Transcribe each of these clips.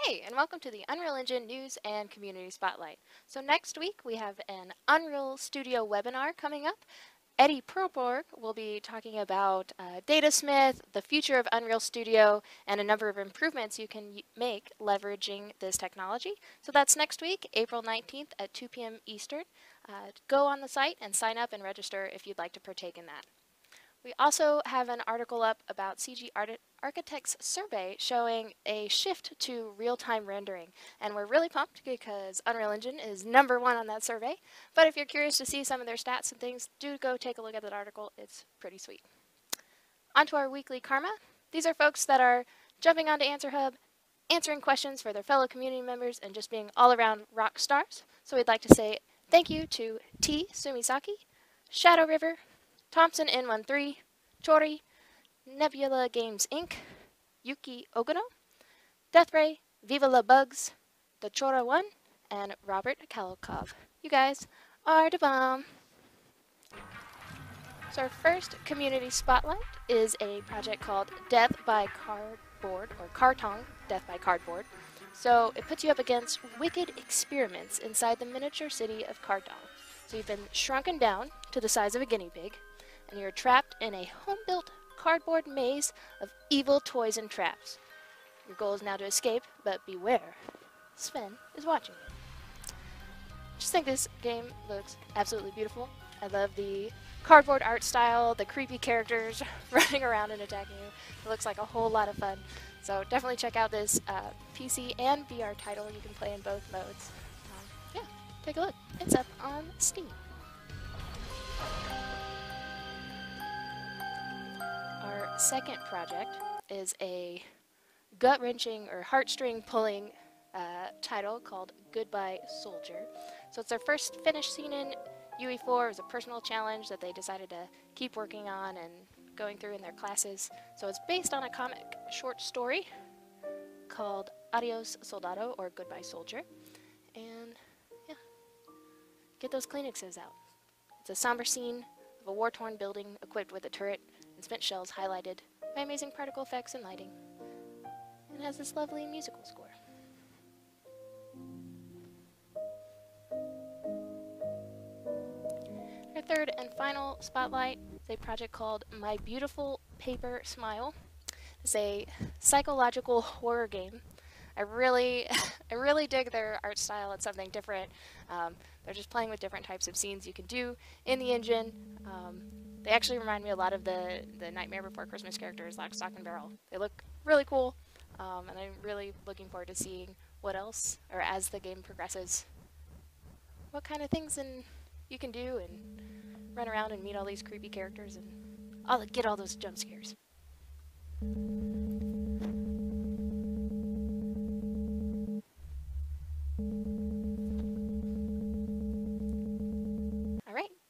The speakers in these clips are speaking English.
Hey, and welcome to the Unreal Engine News and Community Spotlight. So next week we have an Unreal Studio webinar coming up. Eddie Perlborg will be talking about Datasmith, the future of Unreal Studio, and a number of improvements you can make leveraging this technology. So that's next week, April 19th at 2 p.m. Eastern. Go on the site and sign up and register if you'd like to partake in that. We also have an article up about CG Architects survey showing a shift to real-time rendering. And we're really pumped because Unreal Engine is #1 on that survey. But if you're curious to see some of their stats and things, do go take a look at that article. It's pretty sweet. On to our weekly karma. These are folks that are jumping onto AnswerHub, answering questions for their fellow community members, and just being all-around rock stars. So we'd like to say thank you to T. Sumisaki, Shadow River, Thompson N13, Chori, Nebula Games Inc., Yuki Ogono, Deathray, Viva La Bugs, The Chora One, and Robert Kalikov. You guys are the bomb. So our first community spotlight is a project called Death by Cardboard, or Kartong, Death by Cardboard. So it puts you up against wicked experiments inside the miniature city of Kartong. So you've been shrunken down to the size of a guinea pig, and you're trapped in a home-built cardboard maze of evil toys and traps. Your goal is now to escape, but beware, Sven is watching you. I just think this game looks absolutely beautiful. I love the cardboard art style, the creepy characters running around and attacking you. It looks like a whole lot of fun. So definitely check out this PC and VR title. You can play in both modes. Yeah, take a look. It's up on Steam. Our second project is a gut-wrenching or heartstring-pulling title called Goodbye Soldier. So it's their first finished scene in UE4. It was a personal challenge that they decided to keep working on and going through in their classes. So it's based on a comic short story called Adios Soldado, or Goodbye Soldier. And yeah, get those Kleenexes out. It's a somber scene of a war-torn building equipped with a turret and spent shells highlighted by amazing particle effects and lighting. And has this lovely musical score. Our third and final spotlight is a project called My Beautiful Paper Smile. It's a psychological horror game. I really dig their art style. It's something different. They're just playing with different types of scenes you can do in the engine. They actually remind me a lot of the Nightmare Before Christmas characters, Lock, Stock, and Barrel. They look really cool, and I'm really looking forward to seeing what else, or as the game progresses, what kind of things you can do and run around and meet all these creepy characters and get all those jump scares.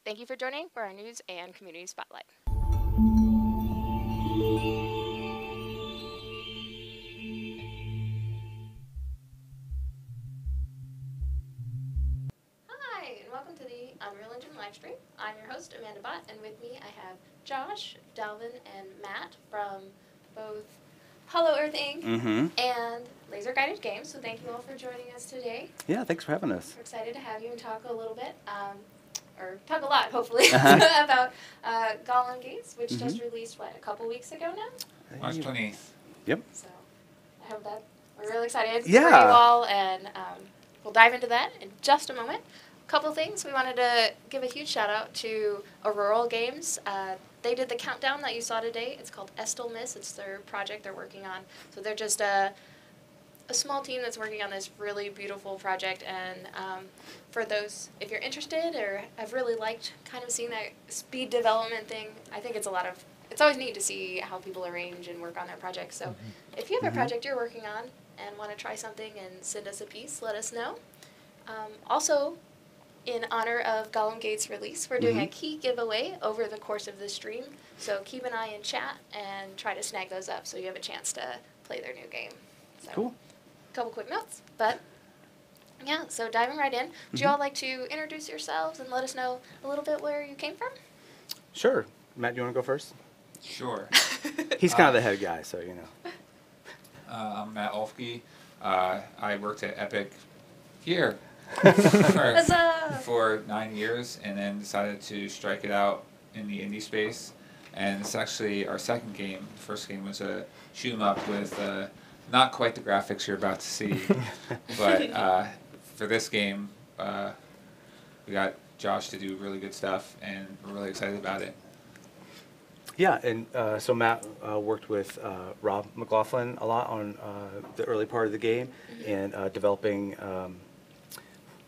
Thank you for joining for our news and community spotlight. Hi, and welcome to the Unreal Engine Livestream. I'm your host, Amanda Bott, and with me I have Josh, Dalvin, and Matt from both Hollow Earth Inc. And Laser Guided Games. So thank you all for joining us today. Yeah, thanks for having us. We're excited to have you and talk a little bit. Or talk a lot, hopefully, about Golem Gates, which just released, a couple weeks ago now? March 20th. Yep. So I hope that we're really excited for Yeah. you all, and we'll dive into that in just a moment. A couple things. We wanted to give a huge shout out to Auroral Games. They did the countdown that you saw today. It's called Estel Miss. It's their project they're working on. So they're just a small team that's working on this really beautiful project, and for those, if you're interested or have really liked kind of seeing that speed development thing, I think it's always neat to see how people arrange and work on their projects. So if you have a project you're working on and want to try something and send us a piece, let us know. Also, in honor of Golem Gates' release, we're doing a key giveaway over the course of this stream, so keep an eye in chat and try to snag those up so you have a chance to play their new game. So. Cool. Couple quick notes, but yeah, so diving right in, would you all like to introduce yourselves and let us know a little bit where you came from? Sure. Matt, do you want to go first? Sure. He's kind of the head guy, so you know. I'm Matt Olfke. I worked at Epic here Huzzah! for 9 years, and then decided to strike it out in the indie space. And it's actually our second game. The first game was a shoot 'em up with not quite the graphics you're about to see, but for this game, we got Josh to do really good stuff, and we're really excited about it. Yeah, and so Matt worked with Rob McLaughlin a lot on the early part of the game and developing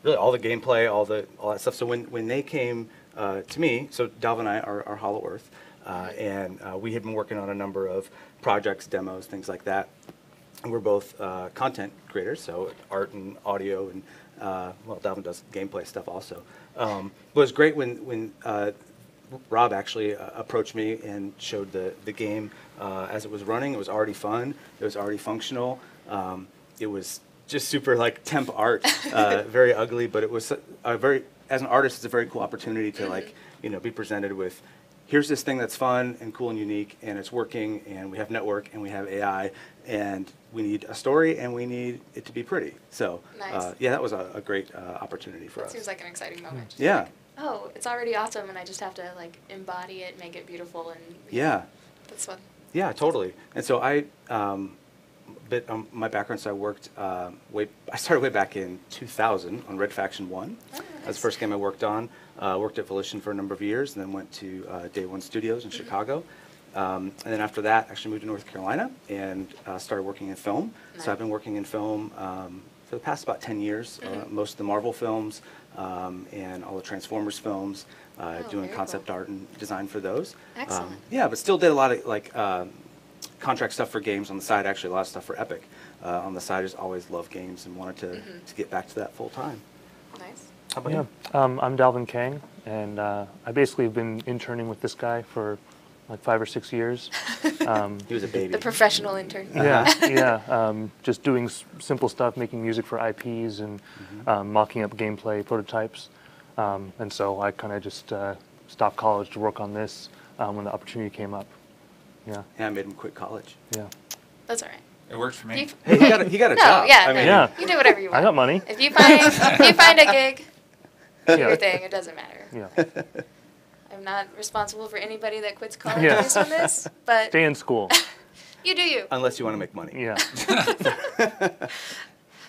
really all the gameplay, all that stuff. So when they came to me, so Dalvin and I are Hollow Earth, and we had been working on a number of projects, demos, things like that. And we're both content creators, so art and audio, and well, Dalvin does gameplay stuff also. But it was great when Rob actually approached me and showed the game as it was running. It was already fun. It was already functional. It was just super like temp art, very ugly, but it was a very, as an artist, it's a very cool opportunity to like, be presented with, here's this thing that's fun and cool and unique, and it's working, and we have network, and we have AI, and we need a story, and we need it to be pretty. So, Nice. yeah, that was a great opportunity for us. Seems like an exciting moment. Just Yeah. like, oh, it's already awesome, and I just have to like embody it, make it beautiful, and Yeah. that's fun. Yeah, totally. And so my background, so I worked I started way back in 2000 on Red Faction 1. That's the first game I worked on. Worked at Volition for a number of years, and then went to Day One Studios in Chicago. And then after that, actually moved to North Carolina and started working in film. Nice. So I've been working in film for the past about 10 years, most of the Marvel films and all the Transformers films, doing very concept cool. art and design for those. Excellent. Yeah, but still did a lot of like contract stuff for games on the side, actually a lot of stuff for Epic. On the side, just always loved games and wanted to get back to that full time. Nice. How about Yeah, you? I'm Dalvin Kang, and I basically have been interning with this guy for like 5 or 6 years. He was a baby. The professional intern. Just doing simple stuff, making music for IPs and mocking up gameplay prototypes. And so I kind of just stopped college to work on this when the opportunity came up. Yeah, Yeah, I made him quit college. yeah. That's all right. It worked for me. Hey, he got a No, job. yeah, I no, mean, Yeah. you do whatever you want. I got money. If you find a gig, do your Yeah. thing. It doesn't matter. Yeah. I'm not responsible for anybody that quits college Yeah. based on this, but Stay in school. you do you. unless you want to make money. Yeah.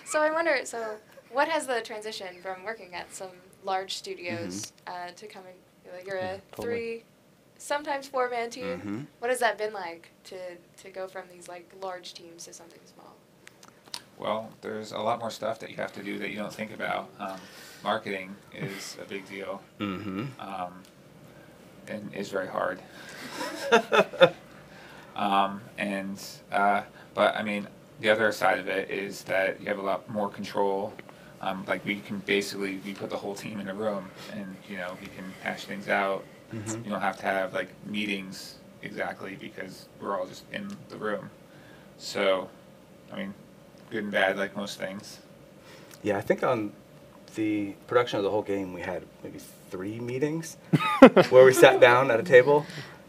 So I wonder, what has the transition from working at some large studios to coming, you're a Totally. 3, sometimes 4-man team. Mhm. What has that been like to go from these like large teams to something small? Well, there's a lot more stuff that you have to do that you don't think about. Marketing is a big deal, Mm-hmm. and is very hard. But I mean, the other side of it is that you have a lot more control. Like we put the whole team in a room, and we can hash things out. Mhm. You don't have to have like meetings exactly because we're all just in the room. So, I mean, good and bad like most things. Yeah, I think on the production of the whole game, we had maybe 3 meetings where we sat down at a table.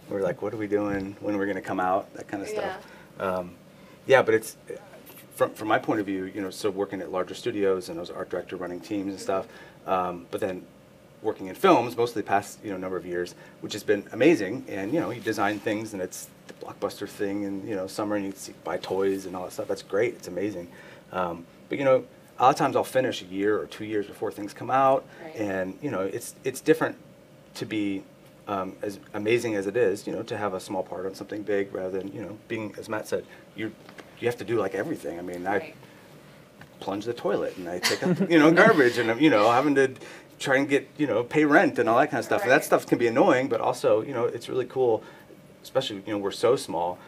We were like, what are we doing? When are we going to come out? That kind of stuff. Yeah, but it's, from my point of view, so working at larger studios and I was art director running teams and stuff, but then working in films, mostly the past number of years, which has been amazing. And you design things, and it's the blockbuster thing, and summer, and you buy toys and all that stuff. That's great. It's amazing. But a lot of times I'll finish a year or 2 years before things come out, Right. and it's different to be as amazing as it is, to have a small part on something big rather than being, as Matt said, you have to do like everything. I mean, I Right. plunge the toilet and I take up garbage, and I'm having to try and get pay rent and all that kind of stuff. And that Right. stuff can be annoying, but also it's really cool, especially we're so small.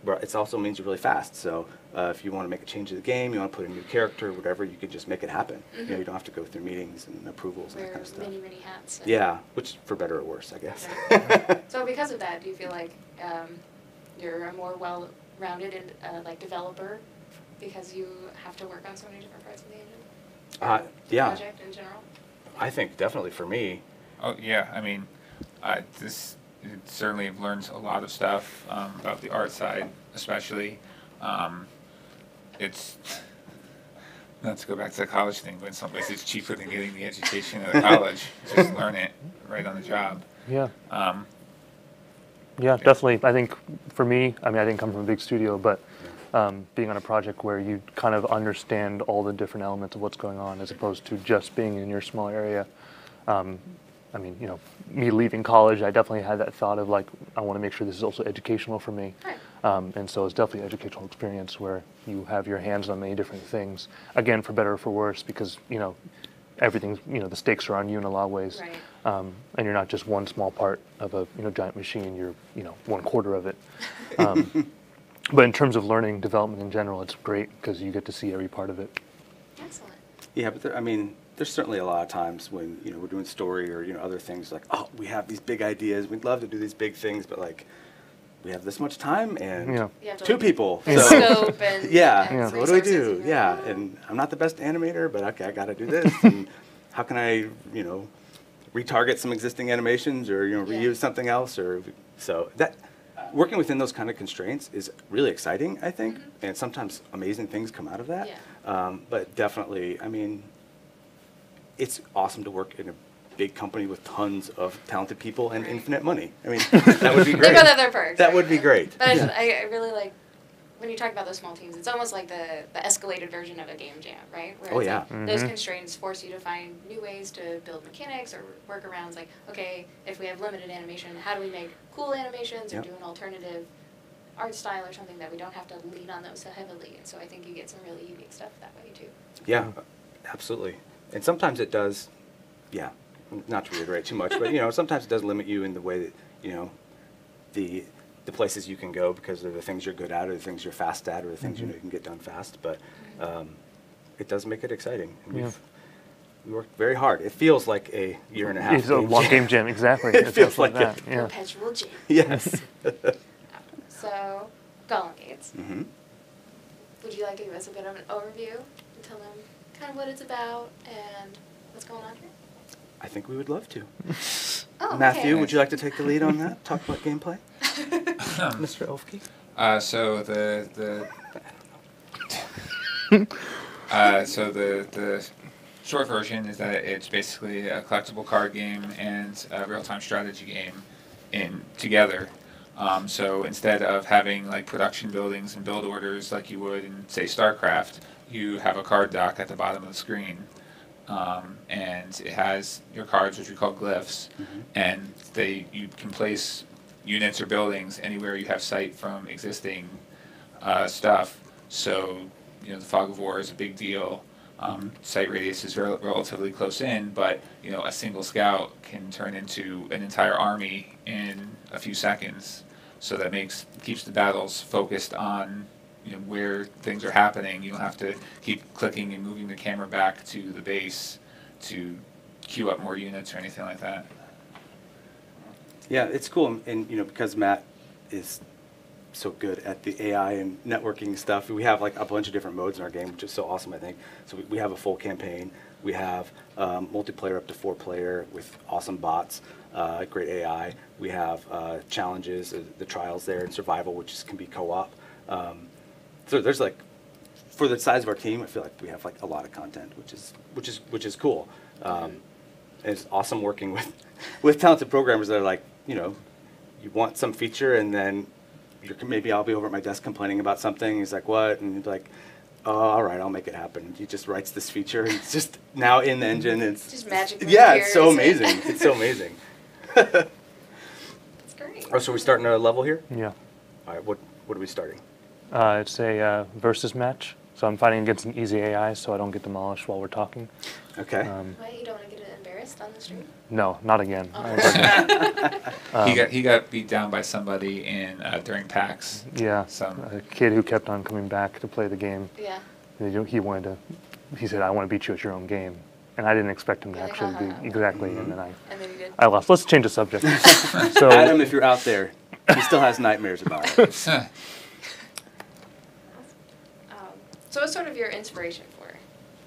But it also means you're really fast. So if you want to make a change to the game, you want to put a new character, whatever, you can just make it happen. You don't have to go through meetings and approvals and that Wear kind of stuff. many hats. Yeah, which for better or worse, I guess. So because of that, do you feel like you're a more well-rounded like developer because you have to work on so many different parts of the engine? Or the Yeah. project in general? I think definitely for me. Oh yeah, I mean, it certainly learns a lot of stuff about the art side, especially. it's not to go back to the college thing, but in some ways it's cheaper than getting the education at college. Just learn it right on the job. Yeah. Um, Yeah, definitely. I think for me, I mean, I didn't come from a big studio, but being on a project where you kind of understand all the different elements of what's going on as opposed to just being in your small area. I mean, you know, me leaving college, I definitely had that thought of like, I want to make sure this is also educational for me. Right. And so it's definitely an educational experience where you have your hands on many different things. Again, for better or for worse, because, you know, everything's, you know, the stakes are on you in a lot of ways. Right. And you're not just one small part of a, you know, giant machine, you're, you know, 1/4 of it. But in terms of learning development in general, it's great because you get to see every part of it. Excellent. Yeah, but I mean, there's certainly a lot of times when, you know, we're doing story or, you know, other things like, oh, we have these big ideas, we'd love to do these big things, but like, we have this much time and Yeah. You have to, 2 like, people. and So, scope and yeah, and so what do we resources, do? and you're Yeah, like, "Oh." and I'm not the best animator, but okay, I got to do this. And how can I, you know, retarget some existing animations or, you know, Yeah. reuse something else? Or so that working within those kind of constraints is really exciting, I think, and sometimes amazing things come out of that. Yeah. But definitely, I mean, it's awesome to work in a big company with tons of talented people and Right. infinite money. I mean, that would be They great. both have their perks. That right? would be great. But Yeah. I really like when you talk about those small teams. It's almost like the escalated version of a game jam, right? Where Oh, it's yeah. like those constraints force you to find new ways to build mechanics or workarounds. Like, okay, if we have limited animation, how do we make cool animations or Yep. do an alternative art style or something that we don't have to lean on those so heavily? And so I think you get some really unique stuff that way too. Yeah, absolutely. And sometimes it does, yeah, not to reiterate too much, but, you know, sometimes it does limit you in the way that, you know, the places you can go because they're the things you're good at or the things you're fast at or the things you know you can get done fast. But it does make it exciting. And Yeah. we worked very hard. It feels like a year and a half. It's a long game jam, exactly. It It's feels definitely like that. it. Yeah. Perpetual jam. Yes. So, Golem Gates. Hmm. Would you like to give us a bit of an overview and tell them kind of what it's about and what's going on here? I think we would love to. Oh, Matthew, okay. would you like to take the lead on that? Talk about gameplay? Mr. Elfke? So the short version is that it's basically a collectible card game and a real-time strategy game together. So instead of having like production buildings and build orders like you would in say StarCraft, you have a card dock at the bottom of the screen. And it has your cards, which we call glyphs, and you can place units or buildings anywhere you have sight from existing stuff. So, you know, the fog of war is a big deal. Sight radius is relatively close in, but you know, a single scout can turn into an entire army in a few seconds. So that keeps the battles focused on, you know, where things are happening. You don't have to keep clicking and moving the camera back to the base to queue up more units or anything like that. Yeah, it's cool, and you know, because Matt is so good at the AI and networking stuff, we have like a bunch of different modes in our game, which is so awesome, I think. So we have a full campaign, we have multiplayer up to 4-player with awesome bots, great AI. We have challenges, the trials there, and survival, which can be co-op. So there's like, for the size of our team, I feel like we have like a lot of content, which is cool. And it's awesome working with talented programmers that are like, you know, you want some feature and then maybe I'll be over at my desk complaining about something. He's like, what? And he's like, oh, all right, I'll make it happen. And he just writes this feature. And it's just now in the engine. It's Just magically yeah, it's so appears. amazing. It's so amazing. That's great. Oh, so we're starting a level here? Yeah. All right, what are we starting? It's a versus match. So I'm fighting against an easy AI so I don't get demolished while we're talking. Okay. Wait, you don't want to get embarrassed on the stream? No, not again. He got beat down by somebody during PAX. Yeah, Some a kid who kept on coming back to play the game. Yeah. He said, I want to beat you at your own game. And I didn't expect him to Really? actually do exactly, and then And then you did. I lost. Let's change the subject. So, Adam, if you're out there, he still has nightmares about it. So what's sort of your inspiration for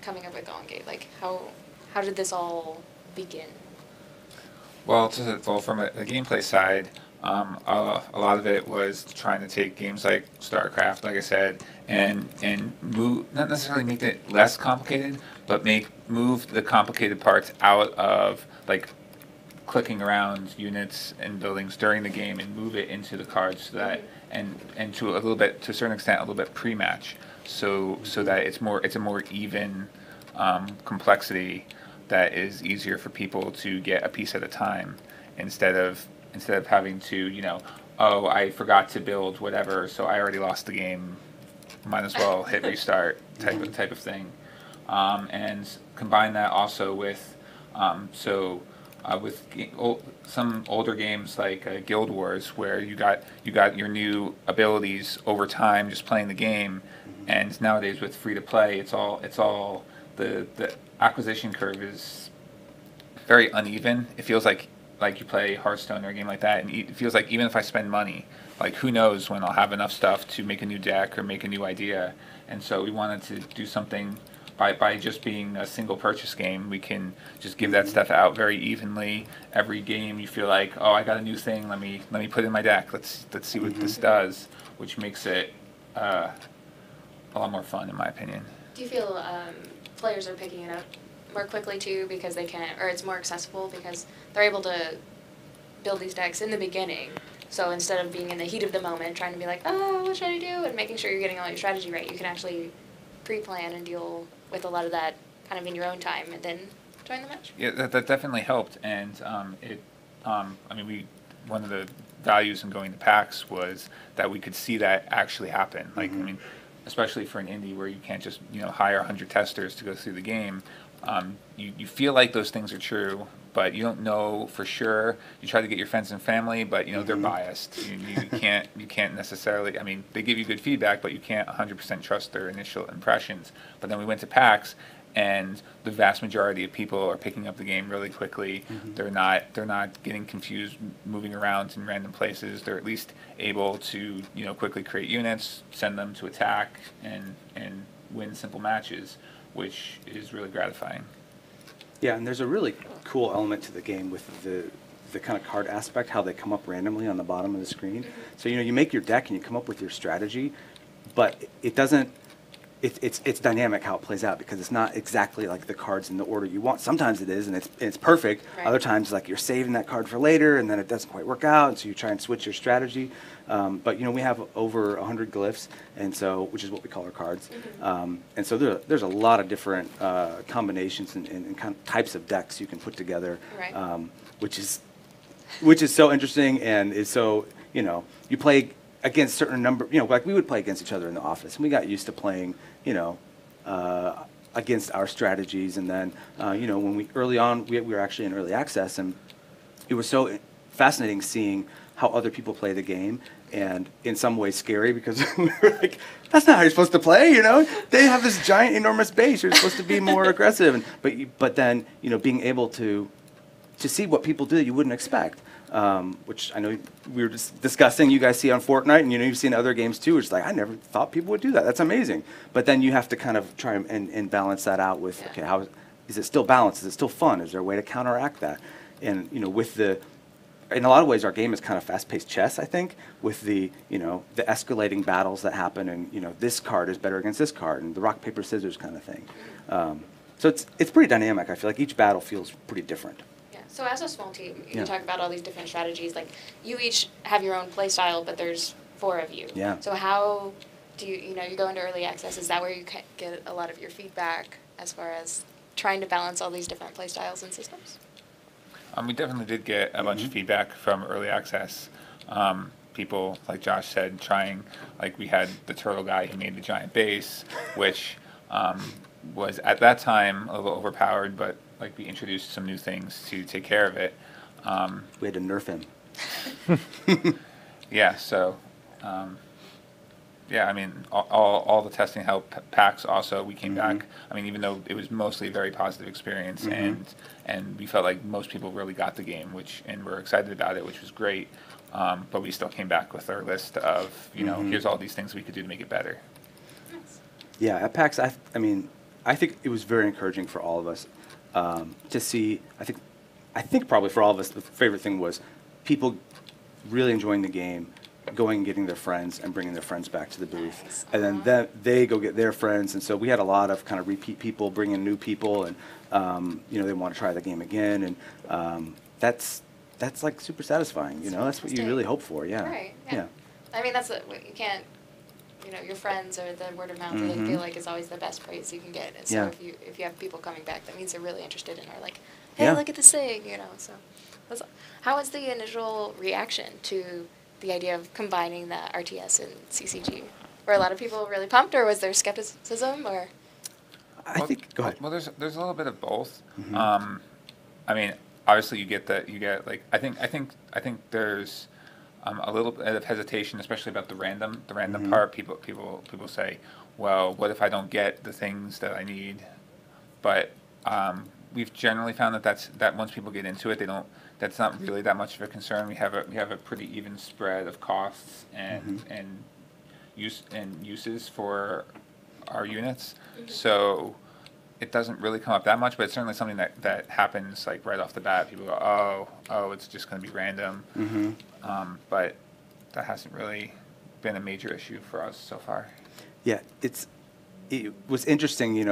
coming up with Golem Gate? Like, how did this all begin? Well, from a gameplay side, A lot of it was trying to take games like StarCraft, like I said, and move, not necessarily make it less complicated, but move the complicated parts out of like clicking around units and buildings during the game and move it into the cards so that and to a little bit, to a certain extent, a little bit pre-match, so that it's a more even complexity that is easier for people to get a piece at a time instead of having to, oh, I forgot to build whatever, so I already lost the game, might as well hit restart type of thing. And combine that also with some older games like Guild Wars, where you got your new abilities over time just playing the game, and nowadays with free to play, it's all the acquisition curve is very uneven. It feels like you play Hearthstone or a game like that, and it feels like even if I spend money, like who knows when I'll have enough stuff to make a new deck or make a new idea. And so we wanted to do something by just being a single purchase game. We can just give that stuff out very evenly. Every game you feel like, oh, I got a new thing. Let me put it in my deck. Let's see what this does, which makes it a lot more fun in my opinion. Do you feel players are picking it up more quickly too because they can, or it's more accessible because they're able to build these decks in the beginning? So instead of being in the heat of the moment trying to be like, oh, what should I do, and making sure you're getting all your strategy right, you can actually pre-plan and deal with a lot of that kind of in your own time and then join the match. Yeah, that definitely helped, and one of the values in going to PAX was that we could see that actually happen. Like, especially for an indie where you can't just hire 100 testers to go through the game. You feel like those things are true, but you don't know for sure. You try to get your friends and family, but they're biased. You can't necessarily. I mean, they give you good feedback, but you can't 100% trust their initial impressions. But then we went to PAX, and the vast majority of people are picking up the game really quickly. They're not getting confused moving around in random places. They're at least able to quickly create units, send them to attack, and win simple matches, which is really gratifying. Yeah, and there's a really cool element to the game with the kind of card aspect, how they come up randomly on the bottom of the screen. So you make your deck and you come up with your strategy, but it doesn't. It's dynamic how it plays out because it's not exactly like the cards in the order you want. Sometimes it is, and it's perfect. Right. Other times, like you're saving that card for later, and then it doesn't quite work out, and so you try and switch your strategy. But we have over 100 glyphs, and so which is what we call our cards. And so there's a lot of different combinations and kind of types of decks you can put together, Right. Which is so interesting, and is so you play against certain number, like we would play against each other in the office, and we got used to playing, against our strategies. And then, when we early on, we were actually in early access, and it was so fascinating seeing how other people play the game, and in some ways scary because we were like, that's not how you're supposed to play, They have this giant, enormous base. You're supposed to be more aggressive, but then, being able to see what people do that you wouldn't expect. Which I know we were just discussing, you guys see on Fortnite, and you've seen other games too. It's like, I never thought people would do that. That's amazing. But then you have to kind of try and balance that out with, okay, how is it still balanced? Is it still fun? Is there a way to counteract that? And in a lot of ways, our game is kind of fast-paced chess, I think, with the escalating battles that happen, and this card is better against this card, and the rock paper scissors kind of thing. So it's pretty dynamic. I feel like each battle feels pretty different. So as a small team, you talk about all these different strategies. Like, you each have your own play style, but there's 4 of you. Yeah. So how do you go into early access? Is that where you get a lot of your feedback as far as trying to balance all these different play styles and systems? We definitely did get a bunch of feedback from early access. People, like Josh said, trying, like we had the turtle guy who made the giant base, which was at that time a little overpowered, but like we introduced some new things to take care of it. We had to nerf him. Yeah, so I mean, all the testing helped. PAX also, we came back. I mean, even though it was mostly a very positive experience, and we felt like most people really got the game, and were excited about it, which was great. But we still came back with our list of, here's all these things we could do to make it better. Yeah, at PAX, I think it was very encouraging for all of us to see. I think probably for all of us, the favorite thing was people really enjoying the game, going and getting their friends and bringing their friends back to the booth. Nice. And then they go get their friends. And so we had a lot of kind of repeat people, bringing new people, and they want to try the game again. And that's like super satisfying. That's what you really hope for. Yeah. Right. Yeah. I mean, you can't. Your friends or the word of mouth. I feel like is always the best praise you can get. And so if you have people coming back, that means they're really interested and are like, hey, look at this thing. So how was the initial reaction to the idea of combining the RTS and CCG? Were a lot of people really pumped, or was there skepticism, or? Go ahead. Well, there's a little bit of both. I mean, obviously you get like I think there's a little bit of hesitation, especially about the random part. People say, well, what if I don't get the things that I need? But we've generally found that once people get into it, that's not really that much of a concern. We have a pretty even spread of costs and uses for our units, so it doesn't really come up that much. But it's certainly something that happens like right off the bat. People go, oh, it's just going to be random. But that hasn't really been a major issue for us so far. Yeah, it was interesting,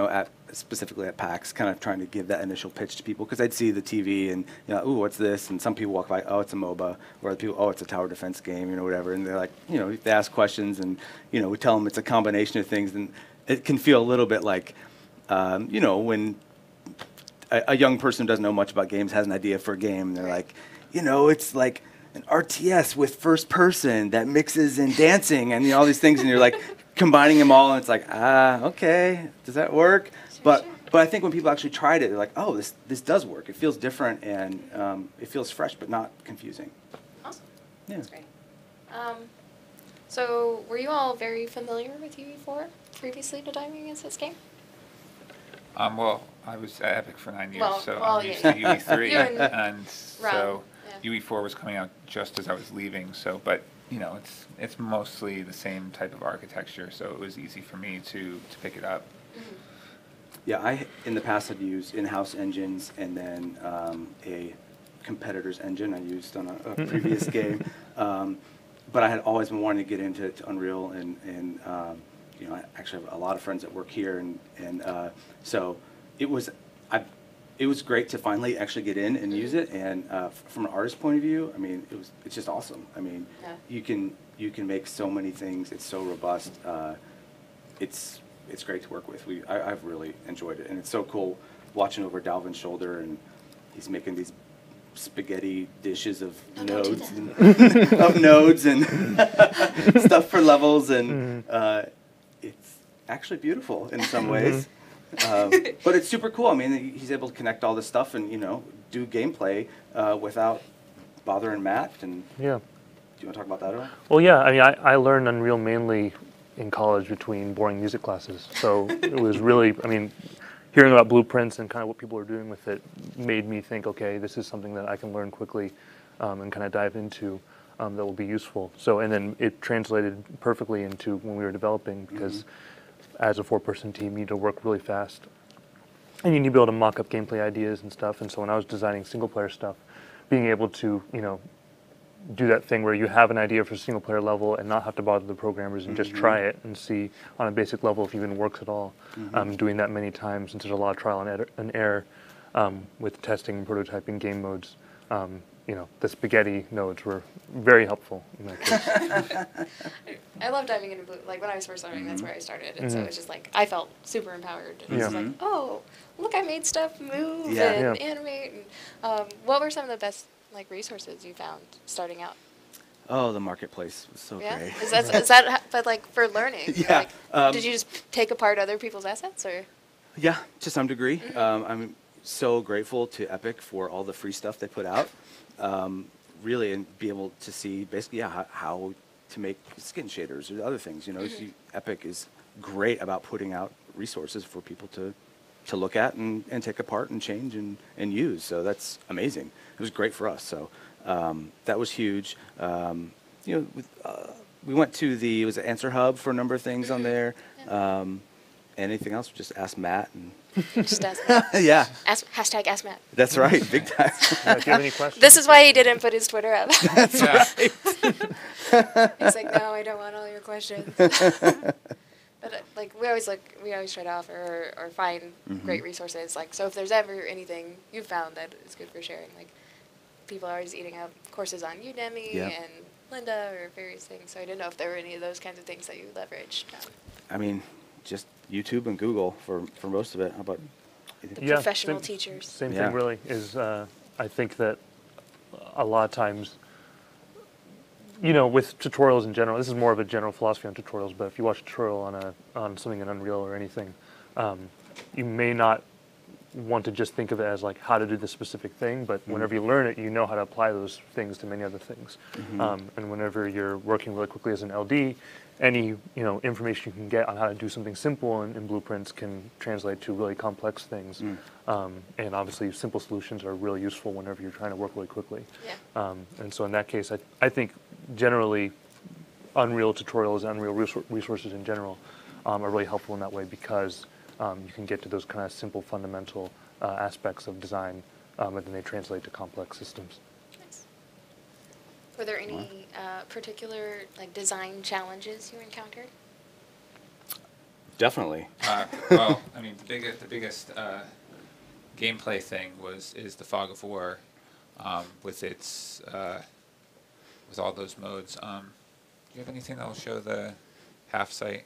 specifically at PAX, kind of trying to give that initial pitch to people, because I'd see the TV and, ooh, what's this? And some people walk by, oh, it's a MOBA, or other people, oh, it's a tower defense game, whatever. And they're like, they ask questions, and, we tell them it's a combination of things, and it can feel a little bit like, when a young person who doesn't know much about games has an idea for a game, and they're like, it's like an RTS with first person that mixes in dancing and all these things, and you're like combining them all, and it's like, okay, does that work? But I think when people actually tried it, they're like, oh, this does work. It feels different, and it feels fresh but not confusing. Awesome. Yeah. That's great. So were you all very familiar with UE4 previously to diving into this game? Well, I was at Epic for 9 years, so I'm used to UE3, and Ron, so UE4 was coming out just as I was leaving. So, but it's mostly the same type of architecture, so it was easy for me to pick it up. Yeah, I in the past had used in-house engines, and then a competitor's engine I used on a previous game. But I had always been wanting to get into Unreal, and I actually have a lot of friends that work here, and so it was great to finally actually get in and use it. And from an artist point of view, I mean, it's just awesome. I mean, you can make so many things. It's so robust. It's great to work with. I've really enjoyed it, and it's so cool watching over Dalvin's shoulder, and he's making these spaghetti dishes of nodes and stuff for levels, and it's actually beautiful in some ways. But it's super cool. I mean, he's able to connect all this stuff and do gameplay without bothering Matt. And yeah, do you want to talk about that at all? Well, yeah. I mean, I learned Unreal mainly in college between boring music classes. So it was really, I mean, hearing about blueprints and kind of what people are doing with it made me think, okay, this is something that I can learn quickly and kind of dive into that will be useful. So, and then it translated perfectly into when we were developing, because as a 4-person team, you need to work really fast. And you need to be able to mock up gameplay ideas and stuff. And so when I was designing single-player stuff, being able to, do that thing where you have an idea for a single-player level and not have to bother the programmers and just try it and see on a basic level if it even works at all. Doing that many times, since there's a lot of trial and error with testing and prototyping game modes, the spaghetti nodes were very helpful in that case. I love diving into Blue. Like when I was first learning, that's where I started, and so it's just like I felt super empowered. And it's like, oh, look, I made stuff move and animate. And what were some of the best resources you found starting out? Oh, the marketplace was so great. Is that but for learning? Yeah. Did you just take apart other people's assets, or? Yeah, to some degree. I'm so grateful to Epic for all the free stuff they put out. Really, and be able to see basically how to make skin shaders or other things. Epic is great about putting out resources for people to look at and take apart and change and use. So that's amazing. It was great for us. So that was huge. We went to the Answer Hub for a number of things on there. anything else, just ask Matt. And Just ask Matt. yeah, Hashtag ask Matt. that's right, big time. Yeah, if you have any questions. This is why he didn't put his Twitter up. Yeah. He's like, no, I don't want all your questions. But like we always try to offer or find great resources. Like, so if there's ever anything you've found that is good for sharing, like people are always eating up courses on Udemy Yep. and Lynda or various things. So I didn't know if there were any of those kinds of things that you leveraged. I mean, just YouTube and Google for most of it. How about? The Yeah, professional same- teachers. Same Yeah. thing really is, I think that a lot of times, with tutorials in general, this is more of a general philosophy on tutorials, but if you watch a tutorial on something in Unreal or anything, you may not want to just think of it as like how to do this specific thing, but whenever you learn it, you know how to apply those things to many other things. And whenever you're working really quickly as an LD, any information you can get on how to do something simple in Blueprints can translate to really complex things. And obviously, simple solutions are really useful whenever you're trying to work really quickly. Yeah. And so in that case, I think generally Unreal tutorials, Unreal resources in general are really helpful in that way because you can get to those kind of simple fundamental aspects of design and then they translate to complex systems. Nice. Were there any particular like design challenges you encountered? Definitely. Well, I mean, the biggest gameplay thing is the Fog of War, with its with all those modes. Do you have anything that will show the half sight?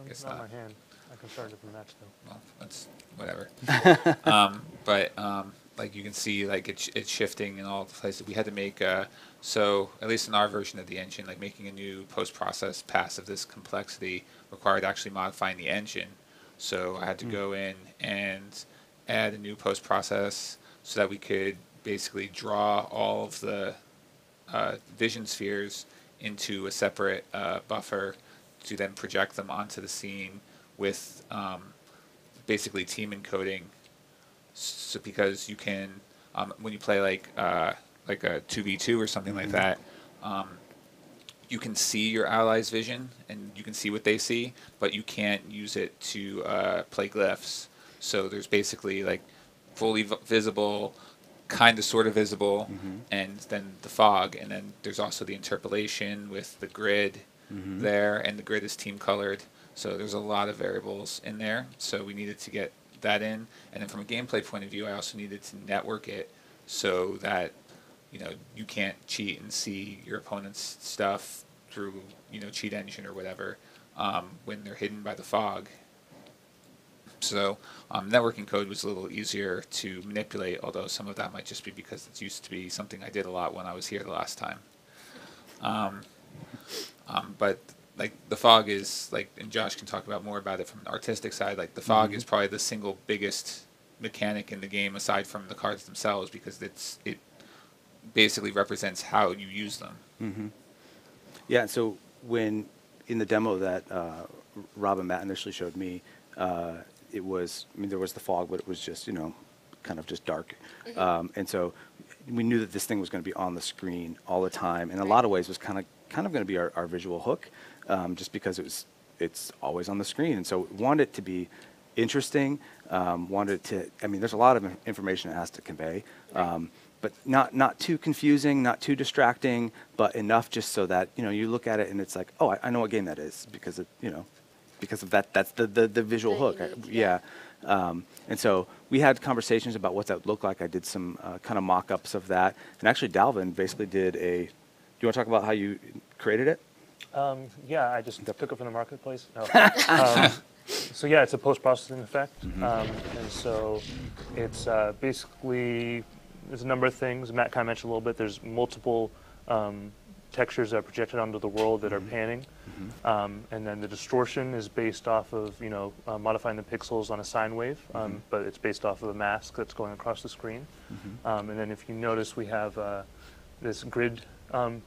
Guess Not not. my hand. I can start it from match though. Well, that's whatever. But like you can see, like it's shifting in all the places. We had to make so at least in our version of the engine, like making a new post-process pass of this complexity required actually modifying the engine. So I had to go in and add a new post-process so that we could basically draw all of the vision spheres into a separate buffer to then project them onto the scene with basically team encoding. So because you can, when you play like a 2v2 or something like that, you can see your allies' vision and you can see what they see, but you can't use it to play glyphs. So there's basically like fully visible, kind of sort of visible, and then the fog, and then there's also the interpolation with the grid there, and the grid is team colored. So there's a lot of variables in there. So we needed to get that in, and then from a gameplay point of view, I also needed to network it so that you can't cheat and see your opponent's stuff through cheat engine or whatever when they're hidden by the fog. So networking code was a little easier to manipulate, although some of that might just be because it used to be something I did a lot when I was here the last time. But like the fog is like, and Josh can talk about more about it from an artistic side. Like the fog is probably the single biggest mechanic in the game aside from the cards themselves, because it basically represents how you use them. Yeah. So when in the demo that Rob and Matt initially showed me, it was, there was the fog, but it was just kind of just dark, and so we knew that this thing was going to be on the screen all the time. In a lot of ways, was kind of going to be our visual hook, just because it's always on the screen, and so wanted it to be interesting. Wanted to, there's a lot of information it has to convey, but not too confusing, not too distracting, but enough just so that you look at it and it's like, oh, I know what game that is because of that. That's the visual hook. Yeah. And so we had conversations about what that would look like. I did some kind of mock-ups of that, and actually Dalvin basically did a. Do you want to talk about how you created it? Yeah, I just took it from the marketplace. No. So yeah, it's a post-processing effect, and so it's basically there's a number of things. Matt kind of mentioned a little bit. There's multiple textures that are projected onto the world that are panning, and then the distortion is based off of modifying the pixels on a sine wave, but it's based off of a mask that's going across the screen. And then if you notice, we have this grid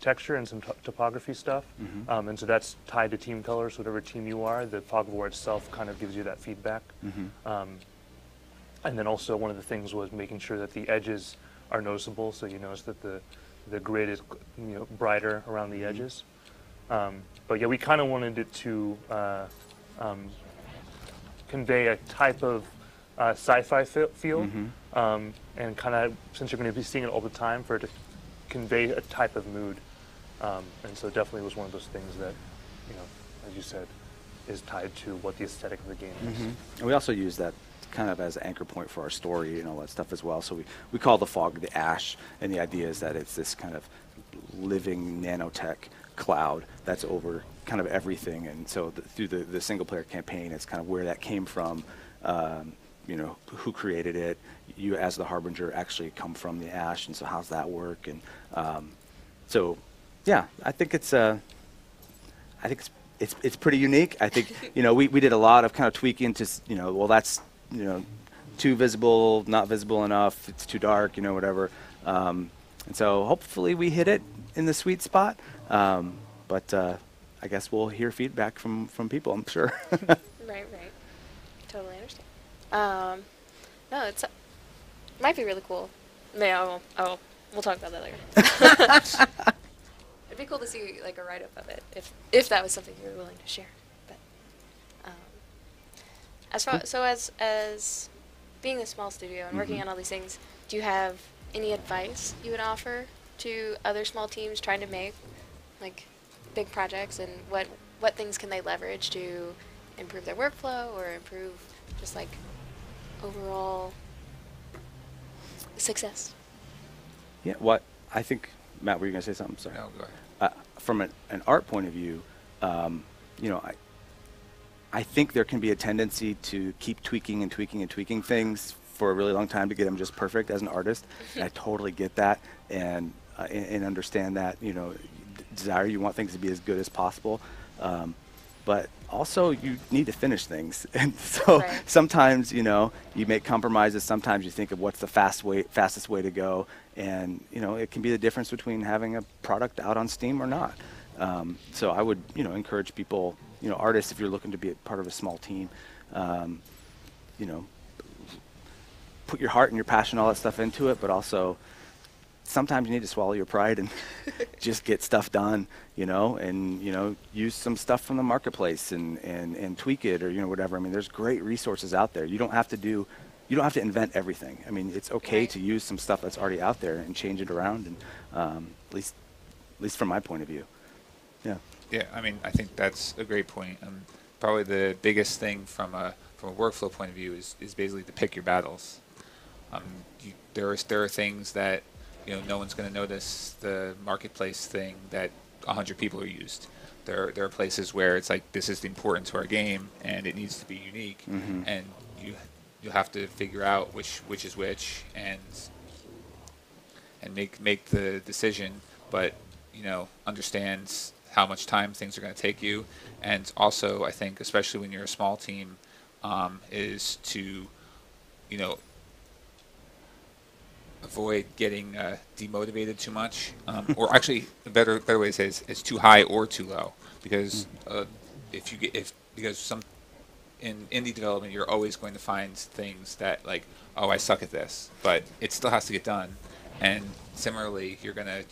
texture and some topography stuff, and so that's tied to team colors. Whatever team you are, the fog of war itself kind of gives you that feedback. And then also one of the things was making sure that the edges are noticeable, so you notice that the grid is brighter around the edges. But yeah, we kind of wanted it to convey a type of sci-fi feel, and kind of, since you're going to be seeing it all the time, for it to convey a type of mood. And so definitely was one of those things that, as you said, is tied to what the aesthetic of the game is. And we also use that kind of as an anchor point for our story and all that stuff as well. So we call the fog the ash, and the idea is that it's this kind of living nanotech cloud that's over kind of everything. And so through the single player campaign, it's kind of where that came from, who created it. You as the Harbinger actually come from the ash, and so how's that work? And so yeah, I think it's pretty unique. I think we did a lot of kind of tweaking to well, that's too visible, not visible enough, it's too dark, whatever. And so hopefully we hit it in the sweet spot. But I guess we'll hear feedback from people, I'm sure. Right. Totally understand. No, it might be really cool. Yeah, we'll talk about that later. It'd be cool to see like a write-up of it, if that was something you were willing to share. But as being a small studio and working on all these things, do you have any advice you would offer to other small teams trying to make like big projects, and what things can they leverage to improve their workflow or improve just like overall success? Yeah, what I think, Matt, were you going to say something? Sorry. No, go ahead. From an art point of view, I think there can be a tendency to keep tweaking and tweaking and tweaking things for a really long time to get them just perfect as an artist. And I totally get that and understand that, desire, you want things to be as good as possible. But also you need to finish things. And so sometimes, you make compromises. Sometimes you think of what's the fastest way to go. And, it can be the difference between having a product out on Steam or not. So I would, encourage people, artists, if you're looking to be a part of a small team, put your heart and your passion, all that stuff into it, but also sometimes you need to swallow your pride and just get stuff done, and, use some stuff from the marketplace and tweak it or, whatever. I mean, there's great resources out there. You don't have to invent everything. I mean, it's okay to use some stuff that's already out there and change it around, and at least from my point of view. Yeah. Yeah, I mean, I think that's a great point. Probably the biggest thing from a workflow point of view is basically to pick your battles. There are things that no one's going to notice the marketplace thing that 100 people are used. There are places where it's like, this is important to our game and it needs to be unique, and you have to figure out which is which and make the decision, but understand how much time things are going to take you. And also, I think, especially when you're a small team, is to avoid getting demotivated too much, or actually a better way to say it is it's too high or too low, because because some in indie development you're always going to find things that like, oh, I suck at this, but it still has to get done. And similarly, you're gonna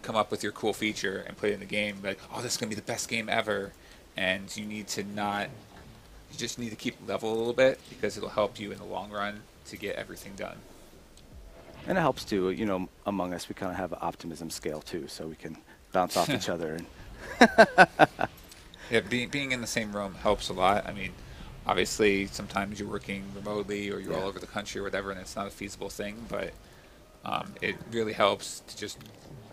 come up with your cool feature and put it in the game, like, oh, this is gonna be the best game ever, and you just need to keep level a little bit, because it'll help you in the long run to get everything done. And it helps too, among us, we kind of have an optimism scale too, so we can bounce off each other. Yeah, being in the same room helps a lot. I mean, obviously, sometimes you're working remotely or you're all over the country or whatever, and it's not a feasible thing, but it really helps to just,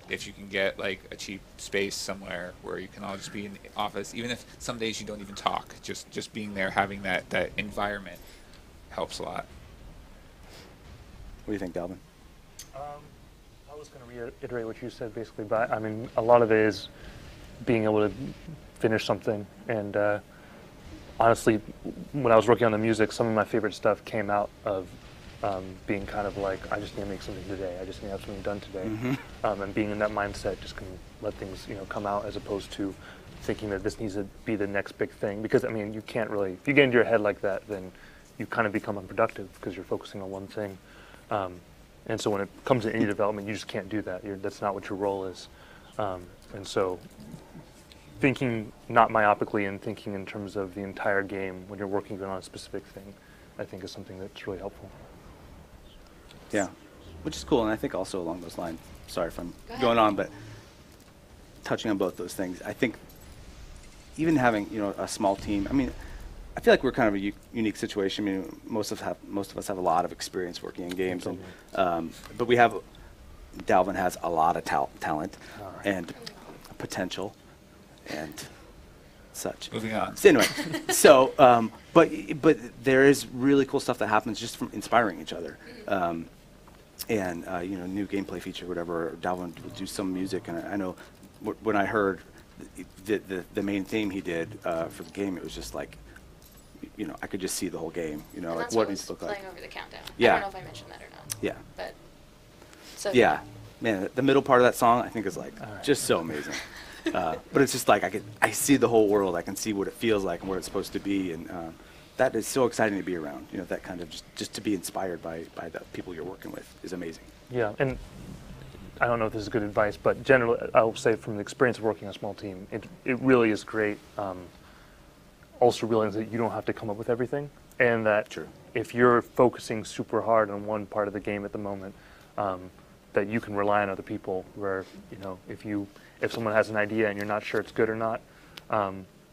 if you can get like a cheap space somewhere where you can all just be in the office, even if some days you don't even talk, just being there, having that environment helps a lot. What do you think, Dalvin? I was going to reiterate what you said, basically, but I mean, a lot of it is being able to finish something. And honestly, when I was working on the music, some of my favorite stuff came out of being kind of like, I just need to make something today. I just need to have something done today. And being in that mindset just can let things, come out, as opposed to thinking that this needs to be the next big thing. Because, I mean, you can't really, if you get into your head like that, then you kind of become unproductive because you're focusing on one thing. And so when it comes to indie development, you just can't do that. That's not what your role is. And so thinking not myopically and thinking in terms of the entire game when you're working on a specific thing, I think is something that's really helpful. Yeah, which is cool. And I think also along those lines, sorry if I'm Go ahead. going on, but touching on both those things, I think even having, you know, a small team, I mean, I feel like we're kind of a unique situation. I mean, most of us have a lot of experience working in games, and but we have, Dalvin has a lot of talent and potential and such. Moving on. So anyway, so but there is really cool stuff that happens just from inspiring each other. And you know, new gameplay feature, whatever. Dalvin will do some music, and I know when I heard the main theme he did for the game, it was just like, you know, I could just see the whole game. You know, And like that's what what needs was to look like. playing over the countdown. Yeah. I don't know if I mentioned that or not. Yeah. But so Yeah, man, the middle part of that song I think is like just so amazing. But it's just like I see the whole world. I can see what it feels like and where it's supposed to be, and that is so exciting to be around. You know, that kind of just to be inspired by the people you're working with is amazing. Yeah, and I don't know if this is good advice, but generally, I'll say from the experience of working on a small team, it really is great. Also realizing that you don't have to come up with everything, and that True. if you're focusing super hard on one part of the game at the moment, that you can rely on other people. Where, you know, if someone has an idea and you're not sure it's good or not,